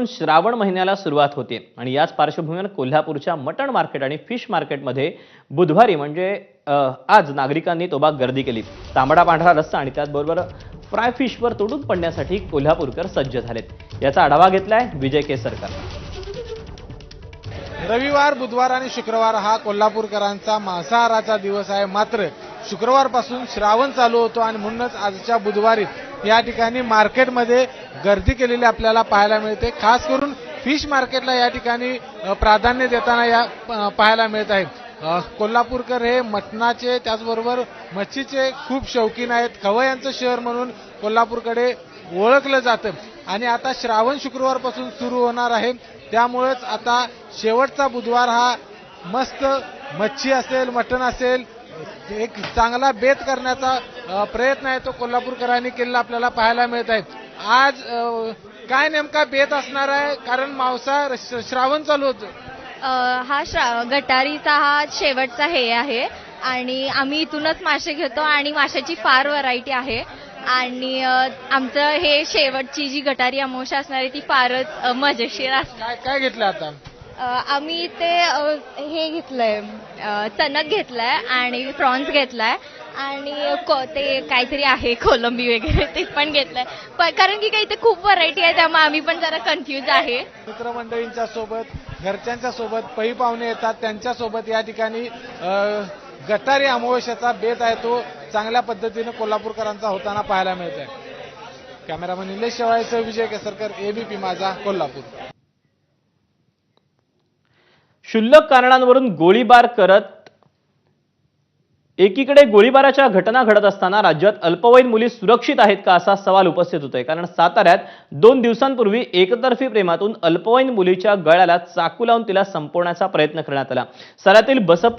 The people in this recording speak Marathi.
श्रावण महिन्याला सुरुवात होते आणि याच पार्श्वभूमीवर कोल्हापूरच्या मटण मार्केट आणि फिश मार्केटमध्ये बुधवारी म्हणजे आज नागरिकांनी तोबाग गर्दी केली। तांबडा पांढरा रस्सा आणि त्याचबरोबर फ्राय फिशवर तोडून पडण्यासाठी कोल्हापूरकर सज्ज झालेत। याचा आढावा घेतलाय विजय केसरकर। रविवार, बुधवार आणि शुक्रवार हा कोल्हापूरकरांचा मांसाहाराचा दिवस आहे। मात्र शुक्रवारपासून श्रावण चालू होतो आणि म्हणूनच आजच्या बुधवारी या ठिकाणी मार्केटमध्ये गर्दी केलेली आपल्याला पाहायला मिळते। खास करून फिश मार्केटला या ठिकाणी प्राधान्य देताना पाहायला मिळत आहे। कोल्हापूरकर हे मटणाचे त्याचबरोबर मच्छीचे खूप शौकीन आहेत। खवय्यांचं शहर म्हणून कोल्हापूरकडे ओळखलं जातं आणि आता श्रावण शुक्रवारपासून सुरू होणार आहे। त्यामुळेच आता शेवटचा बुधवार हा मस्त मच्छी असेल, मटण असेल, एक चांगला बेत करण्याचा प्रयत्न आहे तो कोल्हापूरकरांनी केलेला आपल्याला पाहायला मिळत आहे। आज काय नेमका बेत असणार आहे, कारण मांसाहार श्रावण चालू होतं। गटारीचा हा शेवटचा हे आहे आणि आम्ही इथूनच मासे घेतो आणि माशाची फार व्हरायटी आहे आणि आमचं हे शेवटची जी गटारी अमावस्या असणार आहे ती फारच मजेशीर असणार। काय घेतलं आता? आम्ही ते हे घेतलंय, चणक घेतलाय आणि प्रॉन्स घेतलाय आणि ते काहीतरी आहे कोलंबी वगैरे ते पण घेतलंय, कारण की काही ते खूप व्हरायटी आहे त्यामुळे आम्ही पण जरा कन्फ्यूज आहे। मित्रमंडळींच्या सोबत, घरच्यांच्या सोबत, पै पाहुणे येतात त्यांच्या सोबत या ठिकाणी गटारी अमावस्याचा बेत आहे तो चांगल्या पद्धतीने कोल्हापूरकरांचा होताना पाहायला मिळत आहे। कॅमेरामन निलेश शेवाळेसह विजय केसरकर, एबीपी माझा, कोल्हापूर। क्षुल्लक कारणांवरून गोळीबार करत एकीकडे गोळीबाराच्या घटना घडत असताना राज्यात अल्पवयीन मुली सुरक्षित आहेत का असा सवाल उपस्थित होतोय। कारण साताऱ्यात 2 दिवसांपूर्वी एकतर्फी प्रेमातून अल्पवयीन मुलीच्या गळ्याला चाकू लावून तिला संपवण्याचा प्रयत्न करण्यात आला। साताऱ्यातील बसप्पा